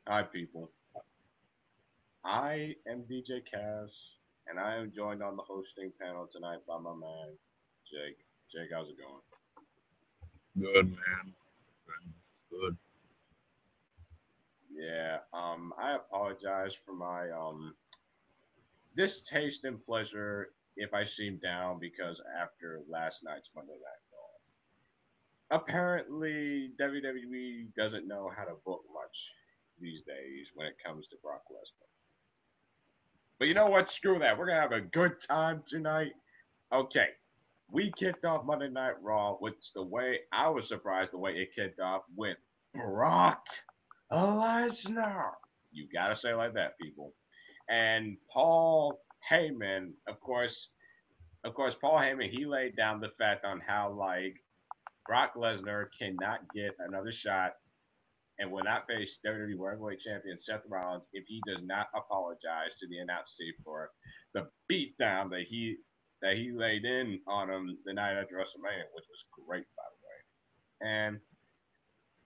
Hi, people. I am DJ Cass, and I am joined on the hosting panel tonight by my man, Jake. Jake, how's it going? Good man. Good. Yeah, I apologize for my distaste and pleasure if I seem down because after last night's Monday Night Raw. Apparently, WWE doesn't know how to book much these days when it comes to Brock Lesnar. But you know what? Screw that. We're gonna have a good time tonight. Okay, we kicked off Monday Night Raw with the way I was surprised the way it kicked off with Brock Lesnar. You gotta say it like that, people. And Paul Heyman, of course, Paul Heyman, he laid down the fact on how like Brock Lesnar cannot get another shot and will not face WWE World Heavyweight Champion Seth Rollins if he does not apologize to the announce team for the beatdown that he laid in on him the night after WrestleMania, which was great by the way. And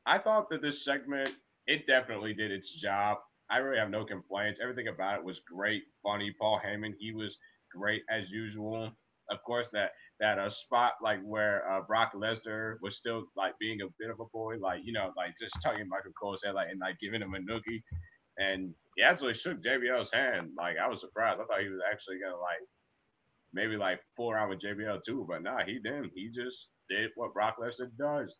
I thought that this segment it definitely did its job. I really have no complaints. Everything about it was great, funny. Paul Heyman, he was great as usual. Of course, that spot like where Brock Lesnar was still like being a bit of a boy, like like just tugging Michael Cole's head, like and like giving him a noogie, and he actually shook JBL's hand. Like I was surprised. I thought he was actually gonna like maybe like fool around with JBL too, but nah, he didn't. He just did what Brock Lesnar does.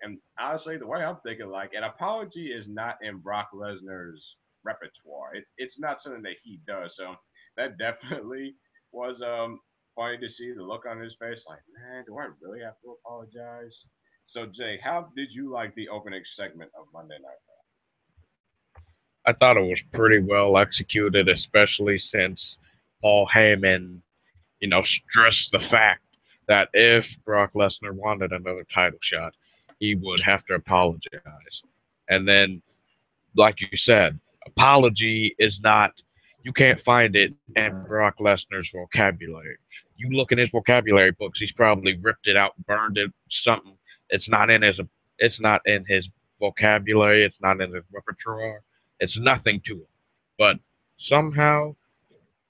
And honestly, the way I'm thinking, like an apology is not in Brock Lesnar's repertoire. It's not something that he does. So that definitely was funny to see the look on his face. Like, man, do I really have to apologize? So Jay, how did you like the opening segment of Monday Night I thought it was pretty well executed, especially since Paul Heyman, stressed the fact that if Brock Lesnar wanted another title shot, he would have to apologize. And then, like you said, apology is not, you can't find it in Brock Lesnar's vocabulary. You look in his vocabulary books, he's probably ripped it out, burned it, something. It's not in his, it's not in his vocabulary. It's not in his repertoire. It's nothing to him. But somehow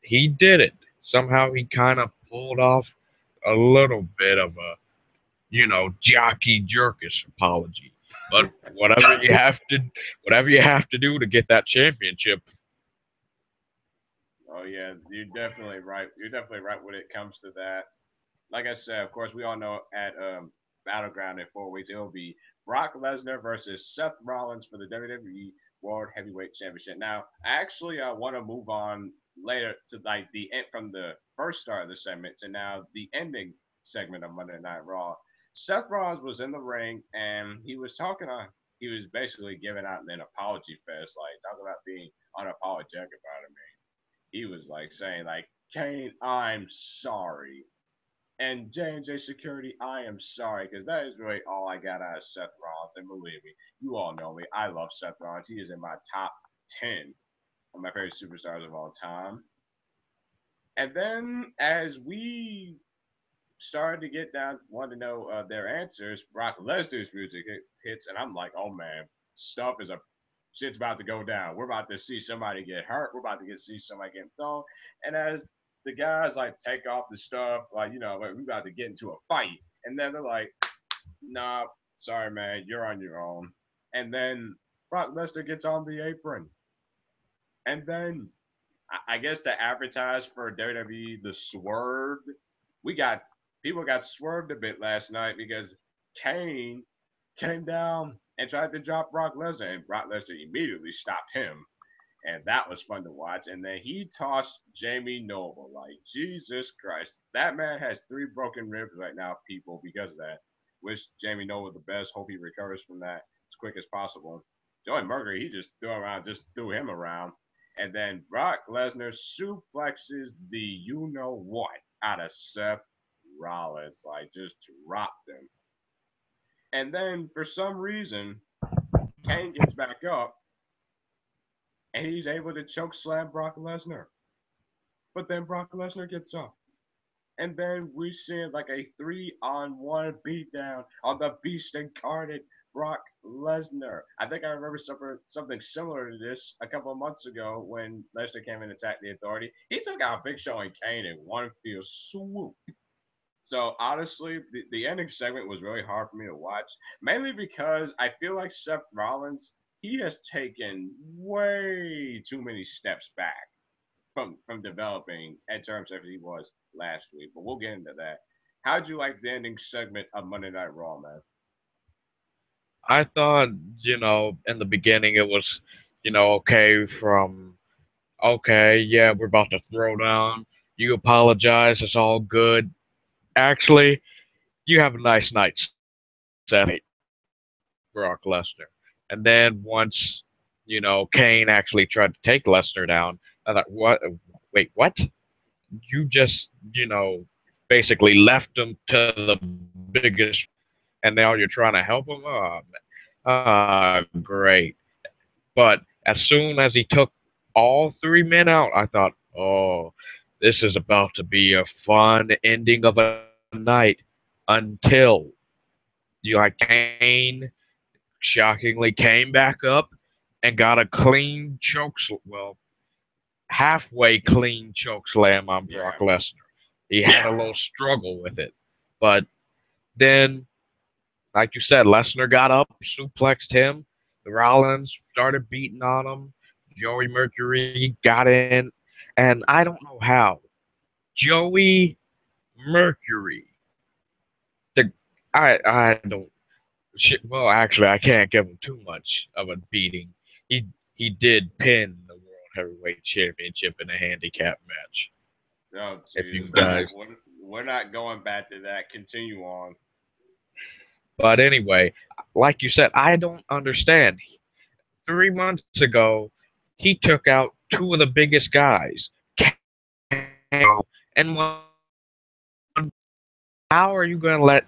he did it. Somehow he kind of pulled off a little bit of a, jockey jerkish apology. But whatever you have to, whatever you have to do to get that championship. Raw? Oh yeah, you're definitely right when it comes to that. Like I said, of course, we all know at Battleground in 4 weeks, it'll be Brock Lesnar versus Seth Rollins for the WWE World Heavyweight Championship. Now, I actually want to move on later to like the end from the first start of the segment to now the ending segment of Monday Night Raw. Seth Rollins was in the ring and he was basically giving out an apology fest, like talking about being unapologetic about it. Man, he was like saying like, Kane, I'm sorry. And J&J Security, I am sorry, because that is really all I got out of Seth Rollins. And believe me, you all know me. I love Seth Rollins. He is in my top 10 of my favorite superstars of all time. And then as we started to get down, wanted to know their answers, Brock Lesnar's music hits, and I'm like, oh man, stuff is a shit's about to go down. We're about to see somebody get hurt. We're about to see somebody get thrown. And as the guys like take off the stuff, like like, we about to get into a fight, and then they're like, nah, sorry man, you're on your own. And then Brock Lesnar gets on the apron, and then I guess to advertise for WWE the swerved, we got people got swerved a bit last night because Kane came down and tried to drop Brock Lesnar, and Brock Lesnar immediately stopped him, and that was fun to watch. And then he tossed Jamie Noble, like Jesus Christ, that man has 3 broken ribs right now, people, because of that. Wish Jamie Noble the best. Hope he recovers from that as quick as possible. Joey Mercury, he just threw him around. And then Brock Lesnar suplexes the you know what out of Seth Rollins, like just dropped him. And then for some reason, Kane gets back up and he's able to choke slam Brock Lesnar. But then Brock Lesnar gets up. And then we see like a 3-on-1 beatdown on the beast incarnate, Brock Lesnar. I think I remember something similar to this a couple of months ago when Lesnar came and attacked the Authority. He took out Big Show and Kane in one fell swoop. So honestly, the ending segment was really hard for me to watch, mainly because I feel like Seth Rollins he has taken way too many steps back from developing in terms of he was last week. But we'll get into that. How'd you like the ending segment of Monday Night Raw, man? I thought, in the beginning it was, okay from, okay, yeah, we're about to throw down. You apologize, it's all good. Actually, you have a nice night, Seth, Brock Lesnar. And then once, Kane actually tried to take Lesnar down, I thought, what? Wait, what? You just, basically left him to the biggest, and now you're trying to help him? Oh, great. But as soon as he took all three men out, I thought, oh, this is about to be a fun ending of a night until Kane shockingly came back up and got a clean well, halfway clean choke slam on Brock Yeah, Lesnar. He had a little struggle with it. But then, like you said, Lesnar got up, suplexed him. The Rollins started beating on him. Joey Mercury got in. And I don't know how. Joey Mercury. The I don't. Well, actually, I can't give him too much of a beating. He did pin the World Heavyweight Championship in a handicap match. oh If you Jesus, guys, we're not going back to that. Continue on. but anyway, like you said, I don't understand. 3 months ago, he took out two of the biggest guys, and how are you going to let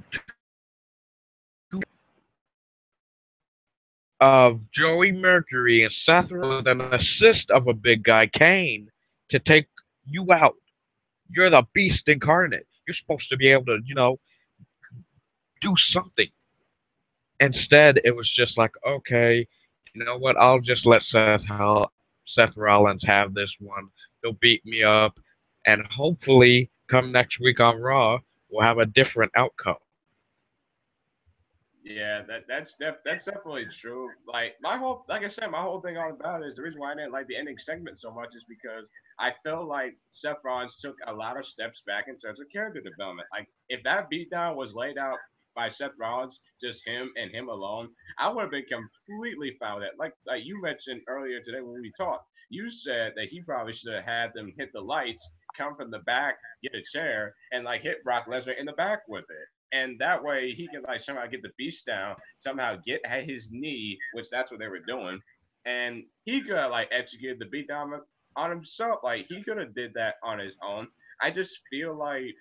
of Joey Mercury and Seth Rollins with an assist of a big guy, Kane, to take you out? You're the beast incarnate. You're supposed to be able to, do something. Instead, it was just like, okay, you know what? I'll just let Seth Rollins have this one. He'll beat me up, and hopefully, come next week on Raw, we'll have a different outcome. Yeah, that's definitely true. Like I said, my whole thing all about it is the reason why I didn't like the ending segment so much is because I felt like Seth Rollins took a lot of steps back in terms of character development. Like if that beatdown was laid out by Seth Rollins, just him and him alone, I would have been completely fine with it. Like you mentioned earlier today when we talked, you said that he probably should have had them hit the lights, come from the back, get a chair, and like hit Brock Lesnar in the back with it, and that way he can like somehow get the beast down, somehow get at his knee, which that's what they were doing, and he could have like executed the beatdown on himself. Like he could have did that on his own. I just feel like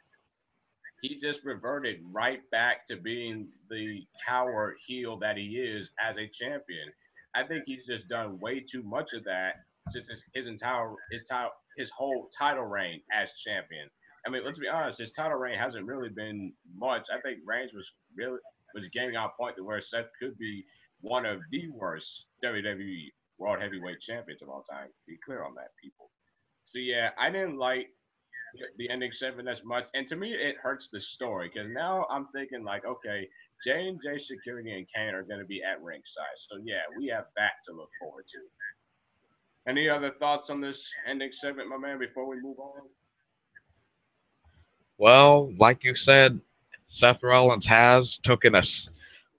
he just reverted right back to being the coward heel that he is as a champion. I think he's just done way too much of that since his whole title reign as champion. I mean, let's be honest, his title reign hasn't really been much. I think Reigns was getting on point to where Seth could be one of the worst WWE World Heavyweight Champions of all time. Be clear on that, people. So yeah, I didn't like the ending segment as much, and to me, it hurts the story because now I'm thinking like, okay, J and J Security and Kane are going to be at ringside, so yeah, we have that to look forward to. Any other thoughts on this ending segment, my man? Before we move on, Well, like you said, Seth Rollins has taken us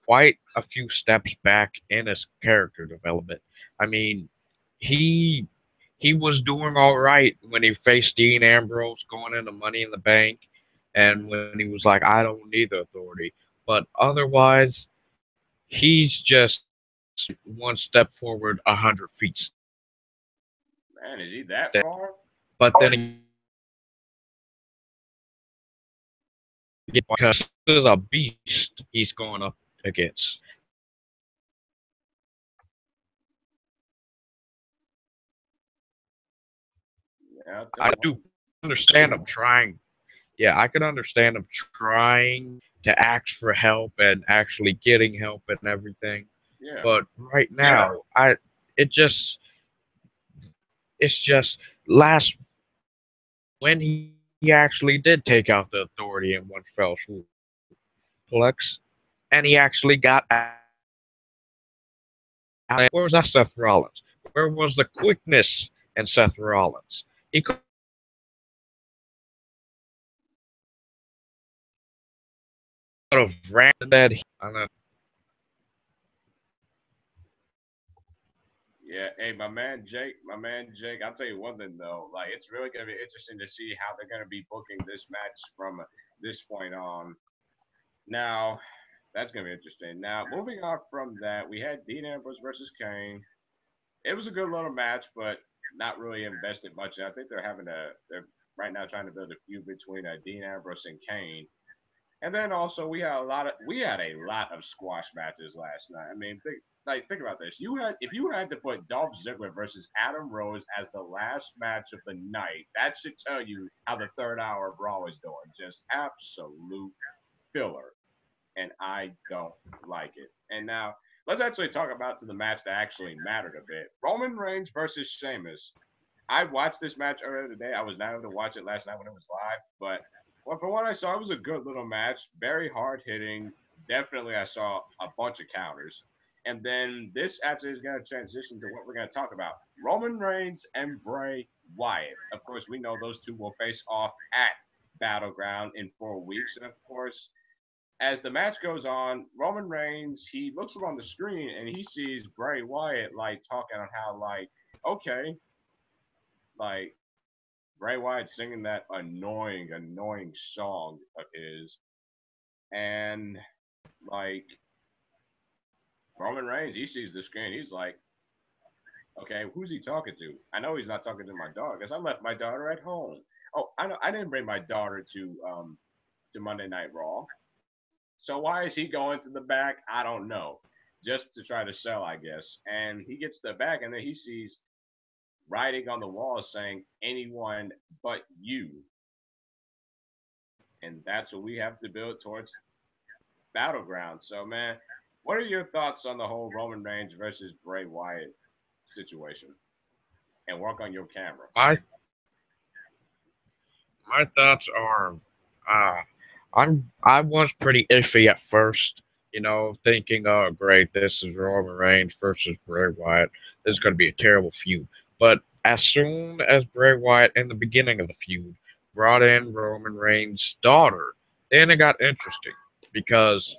quite a few steps back in his character development. I mean, he he was doing all right when he faced Dean Ambrose going into Money in the Bank, and when he was like, "I don't need the authority," but otherwise, he's just one step forward, 100 feet. man, is he that far? But then again, because this is a beast he's going up against. Yeah, I'll tell I you do one. understand him trying. Yeah, I can understand him trying to ask for help and actually getting help and everything. Yeah. But right now, it just it's just last when he actually did take out the authority in one fell swoop, Plex, and he actually got out. Where was that Seth Rollins? Where was the quickness in Seth Rollins? He could have ran to that heel and then Yeah, hey, my man Jake. I'll tell you one thing though, like it's really gonna be interesting to see how they're gonna be booking this match from this point on. Now, that's gonna be interesting. Now, moving on from that, we had Dean Ambrose versus Kane. It was a good little match, but not really invested much. I think they're right now trying to build a feud between Dean Ambrose and Kane. And then also we had a lot of squash matches last night. I mean, think about this. You had if you had to put Dolph Ziggler versus Adam Rose as the last match of the night, that should tell you how the third hour brawl is going. Just absolute filler, and I don't like it. And now let's actually talk about to the match that actually mattered a bit. Roman Reigns versus Sheamus. I watched this match earlier today. I was not able to watch it last night when it was live, but well, from what I saw, it was a good little match. Very hard hitting. Definitely, I saw a bunch of counters. And then this actually is going to transition to what we're going to talk about: Roman Reigns and Bray Wyatt. Of course, we know those two will face off at Battleground in 4 weeks, and of course, as the match goes on, Roman Reigns he looks up on the screen and he sees Bray Wyatt like talking on how like okay like Bray Wyatt singing that annoying song of his, and like Roman Reigns, he sees the screen, he's like, okay, who's he talking to? I know he's not talking to my daughter because I left my daughter at home. Oh, I know I didn't bring my daughter to Monday Night Raw. So why is he going to the back? I don't know. Just to try to sell, I guess. And he gets to the back and then he sees writing on the wall saying anyone but you. And that's what we have to build towards Battleground. So, man, what are your thoughts on the whole Roman Reigns versus Bray Wyatt situation? And work on your camera. my my thoughts are, uh, I was pretty iffy at first, thinking, oh great, this is Roman Reigns versus Bray Wyatt. This is going to be a terrible feud. But as soon as Bray Wyatt, in the beginning of the feud, brought in Roman Reigns' daughter, then it got interesting because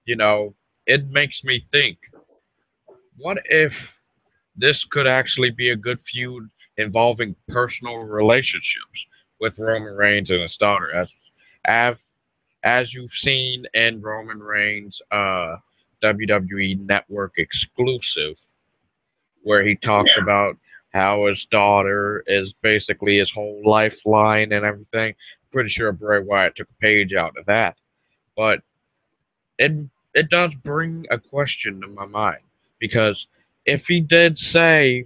you know it makes me think, what if this could actually be a good feud involving personal relationships with Roman Reigns and his daughter, as as you've seen in Roman Reigns' WWE Network exclusive, where he talks about how his daughter is basically his whole lifeline and everything. Pretty sure Bray Wyatt took a page out of that, but it it does bring a question to my mind because if he did say,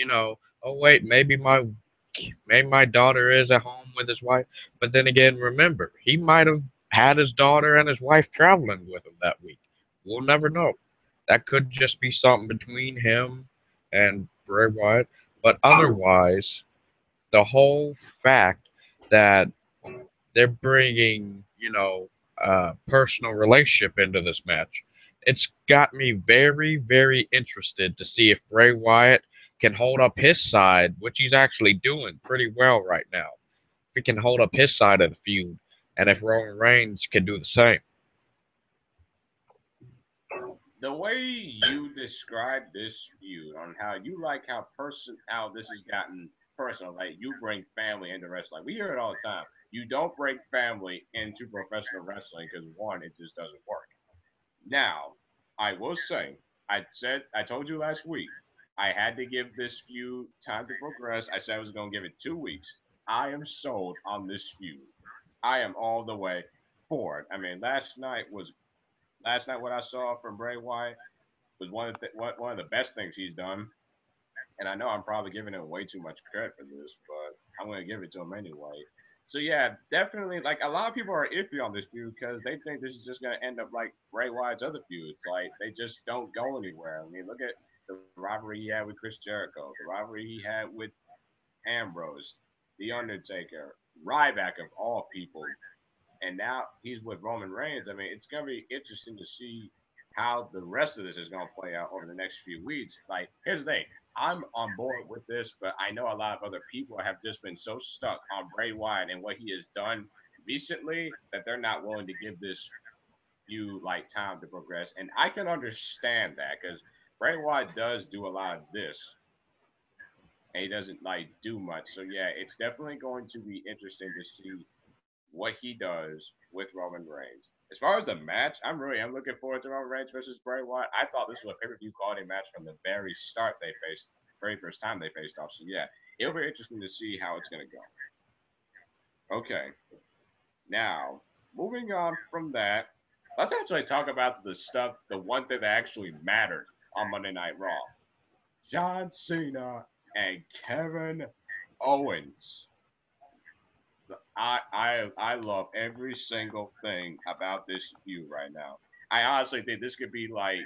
oh wait, maybe my daughter is at home with his wife. But then again, remember, he might have had his daughter and his wife traveling with him that week. We'll never know. That could just be something between him and Bray Wyatt. But otherwise, the whole fact that they're bringing, personal relationship into this match. It's got me very, very interested to see if Bray Wyatt can hold up his side, which he's actually doing pretty well right now. If he can hold up his side of the feud, and if Roman Reigns can do the same. The way you describe this feud on how you like how this has gotten personal, like you bring family into wrestling. We hear it all the time. You don't bring family into professional wrestling because one, it just doesn't work. Now, I will say, I told you last week, I had to give this feud time to progress. I said I was going to give it 2 weeks. I am sold on this feud. I am all the way for it. I mean, last night what I saw from Bray Wyatt was one of the best things he's done. And I know I'm probably giving him way too much credit for this, but I'm going to give it to him anyway. So yeah, definitely. Like a lot of people are iffy on this feud because they think this is just gonna end up like Bray Wyatt's other feuds. Like they just don't go anywhere. I mean, look at the rivalry he had with Chris Jericho, the rivalry he had with Ambrose, The Undertaker, Ryback of all people, and now he's with Roman Reigns. I mean, it's gonna be interesting to see how the rest of this is gonna play out over the next few weeks. Like, here's the thing. I'm on board with this, but I know a lot of other people have just been so stuck on Bray Wyatt and what he has done recently that they're not willing to give this feud like time to progress. And I can understand that because Bray Wyatt does do a lot of this, and he doesn't like do much. So yeah, it's definitely going to be interesting to see what he does with Roman Reigns. As far as the match, I'm looking forward to Roman Reigns versus Bray Wyatt. I thought this was a pay-per-view quality match from the very start they faced, very first time they faced off. So yeah, it'll be interesting to see how it's gonna go. Okay, now moving on from that, let's actually talk about the stuff, the one thing that actually mattered on Monday Night Raw: John Cena and Kevin Owens. I love every single thing about this feud right now. I honestly think this could be like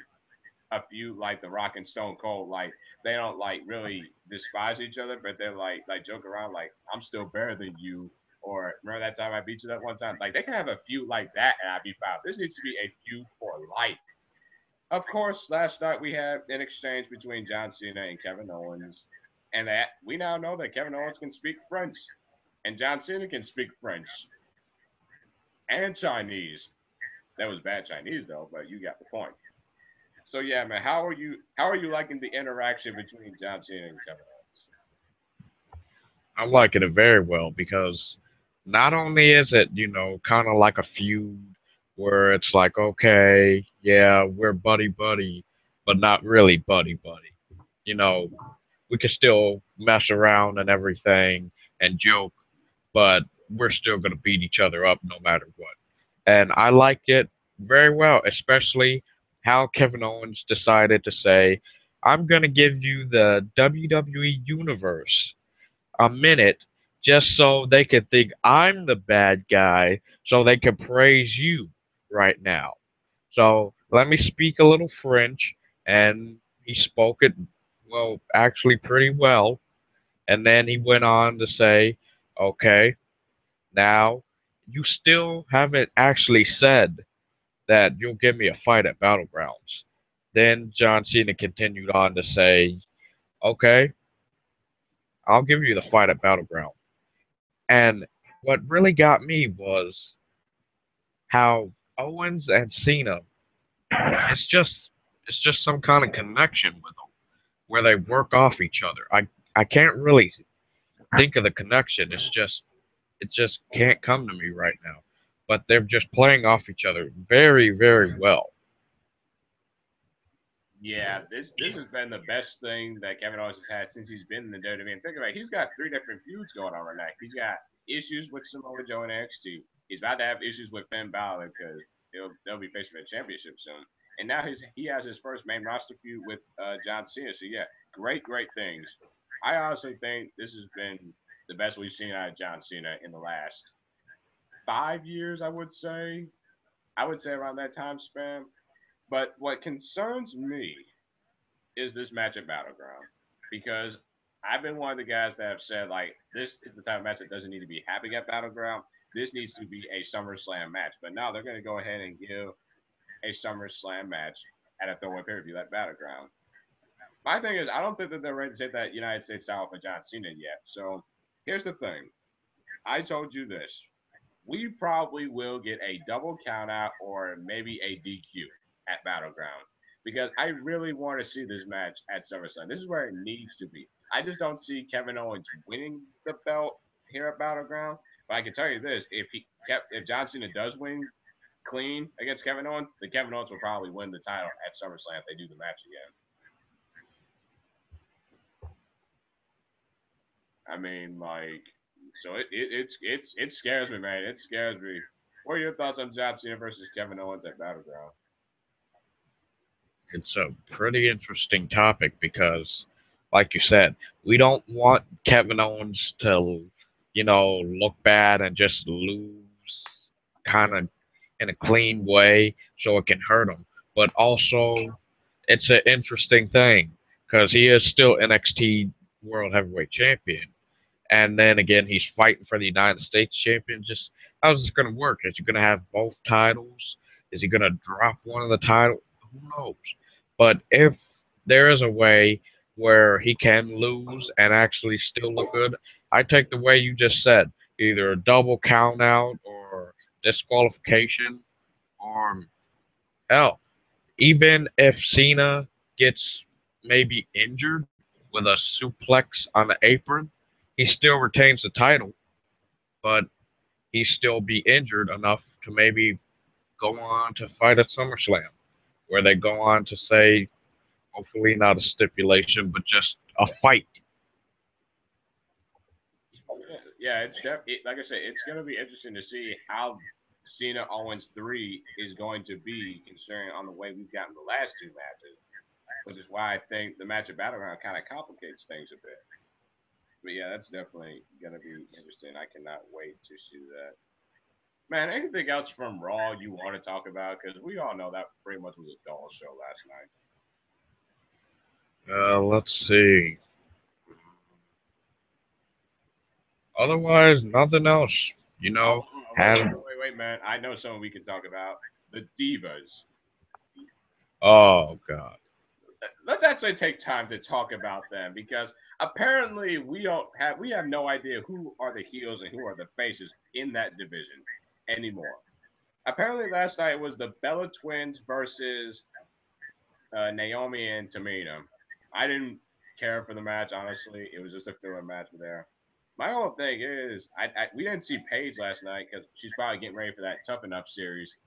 a feud like The Rock and Stone Cold. Like they don't like really despise each other, but they're like joke around like I'm still better than you. Or remember that time I beat you that one time? Like they can have a feud like that and I'd be fine. This needs to be a feud for life. Of course, last night we had an exchange between John Cena and Kevin Owens, and that we now know that Kevin Owens can speak French, and John Cena can speak French and Chinese. That was bad Chinese though, but you got the point. So yeah, man, how are you liking the interaction between John Cena and Kevin Owens? I'm liking it very well because not only is it, kind of like a feud where it's like, okay, yeah, we're buddy buddy, but not really buddy buddy. You know, we can still mess around and everything and joke, but we're still going to beat each other up no matter what. And I liked it very well, especially how Kevin Owens decided to say, I'm going to give you the WWE Universe a minute just so they could think I'm the bad guy so they can praise you right now. So let me speak a little French, and he spoke it, well, actually pretty well. And then he went on to say, okay, now you still haven't actually said that you'll give me a fight at Battlegrounds. Then John Cena continued on to say, okay, I'll give you the fight at Battleground. And what really got me was how Owens and Cena, it's just it's just some kind of connection with them where they work off each other. I can't really think of the connection. It just can't come to me right now. But they're just playing off each other very, very well. Yeah, this has been the best thing that Kevin Owens has had since he's been in the WWE. And think about it, he's got three different feuds going on right now. He's got issues with Samoa Joe and NXT. He's about to have issues with Finn Balor because they'll be facing for the championship soon. And now he has his first main roster feud with John Cena. So yeah, great things. I honestly think this has been the best we've seen out of John Cena in the last 5 years. I would say around that time span. But what concerns me is this match at Battleground because I've been one of the guys that have said like this is the type of match that doesn't need to be happening at Battleground. This needs to be a SummerSlam match. But now they're going to go ahead and give a SummerSlam match at a throwaway pay per view like Battleground. My thing is, I don't think that they're ready to take that United States style for John Cena yet. So here's the thing. I told you this. We probably will get a double countout or maybe a DQ at Battleground because I really want to see this match at SummerSlam. This is where it needs to be. I just don't see Kevin Owens winning the belt here at Battleground. But I can tell you this: if John Cena does win clean against Kevin Owens, then Kevin Owens will probably win the title at SummerSlam if they do the match again. I mean, like, so it scares me, man. It scares me. What are your thoughts on John Cena versus Kevin Owens at Battleground? It's a pretty interesting topic because, like you said, we don't want Kevin Owens to. look bad and just lose kind of in a clean way so it can hurt him. But also, it's an interesting thing because he is still NXT World Heavyweight Champion. And then again, he's fighting for the United States champion. Just how's this going to work? Is he going to have both titles? Is he going to drop one of the titles? Who knows? But if there is a way where he can lose and actually still look good, I take the way you just said, either a double count out or disqualification, or hell, even if Cena gets maybe injured with a suplex on the apron, he still retains the title, but he still be injured enough to maybe go on to fight at SummerSlam, where they go on to say, hopefully not a stipulation, but just a fight. Yeah, like I said, it's gonna be interesting to see how Cena Owens 3 is going to be, considering on the way we've gotten the last two matches, which is why I think the match at Battleground kind of complicates things a bit. But yeah, that's definitely gonna be interesting. I cannot wait to see that. Man, anything else from Raw you want to talk about? Because we all know that pretty much was a dull show last night. Let's see. Otherwise, nothing else. You Oh, know, wait, had man. I know someone we can talk about. The Divas. oh god. Let's actually take time to talk about them because apparently we have no idea who are the heels and who are the faces in that division anymore. Apparently last night was the Bella Twins versus Naomi and Tamina. I didn't care for the match honestly. It was just a filler match there. My whole thing is we didn't see Paige last night because she's probably getting ready for that Tough Enough series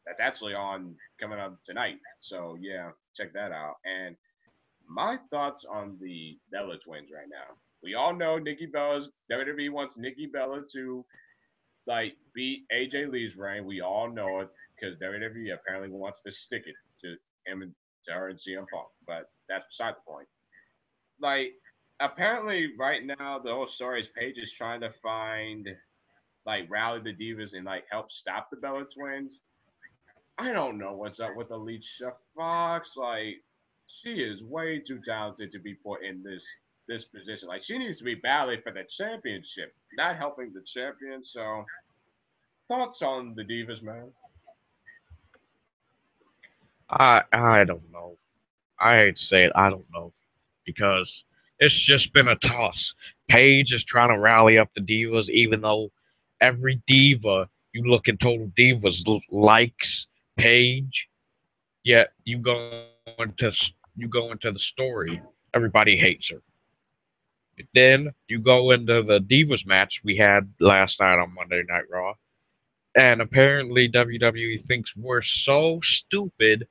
that's actually on coming up tonight. So yeah, check that out. And my thoughts on the Bella twins right now. We all know Nikki Bella's WWE wants Nikki Bella to like beat AJ Lee's reign. We all know it because WWE apparently wants to stick it to him and to her and CM Punk. But that's beside the point. Like apparently right now the whole story is Paige is trying to find like rally the divas and like help stop the Bella twins. I don't know what's up with Alicia Fox. Like, she is way too talented to be put in this position. Like, she needs to be battling for the championship, not helping the champion. So, thoughts on the Divas, man? I don't know. I hate to say it, I don't know. Because it's just been a toss. Paige is trying to rally up the divas, even though every diva you look at Total Divas likes Paige. Yet you go into the story, everybody hates her. Then you go into the divas match we had last night on Monday Night Raw, and apparently WWE thinks we're so stupid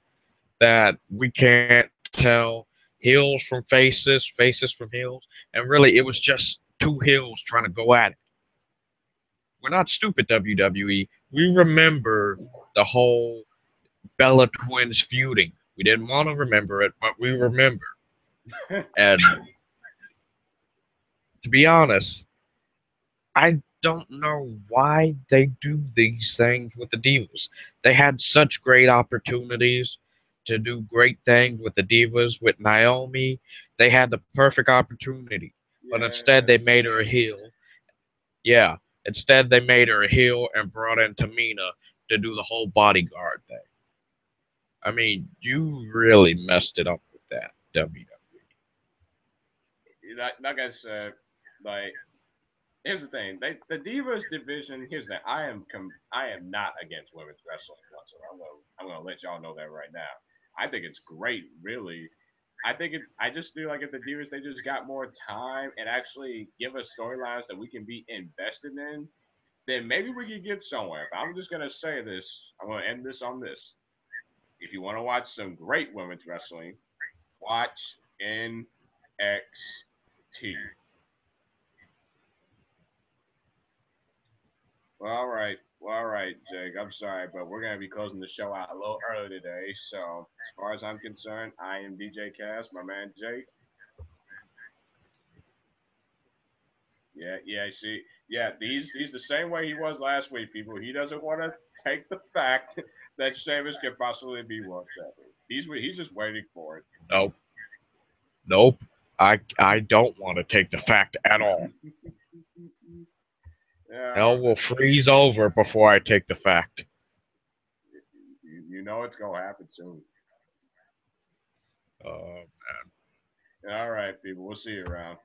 that we can't tell heels from faces, faces from heels, and really it was just two heels trying to go at it. We're not stupid, WWE. We remember the whole Bella Twins feuding. We didn't want to remember it, but we remember. And to be honest, I don't know why they do these things with the Divas. They had such great opportunities to do great things with the Divas, with Naomi. They had the perfect opportunity, but instead they Yes. made her a heel. Yeah, instead they made her a heel and brought in Tamina to do the whole bodyguard thing. I mean, you really messed it up with that, WWE. Like I said, like here's the thing. The Divas division. Here's the thing. I am not against women's wrestling whatsoever. I'm gonna let y'all know that right now. I think it's great, really. I just feel like if the Divas they just got more time and actually give us storylines that we can be invested in, then maybe we could get somewhere. But I'm just gonna say this. I'm gonna end this on this. If you want to watch some great women's wrestling, watch NXT. Well, all right. Well, all right, Jake. I'm sorry, but we're gonna be closing the show out a little early today. So, as far as I'm concerned, I am DJ Cass, my man Jake. Yeah, yeah. See, Yeah, he's the same way he was last week, people. He doesn't want to take the fact that Sheamus could possibly be world champion. He's just waiting for it. Nope. Nope. I don't want to take the fact at all. Yeah, Hell will freeze over before I take the fact. you know it's gonna happen soon. Uh, All right, people. We'll see you around.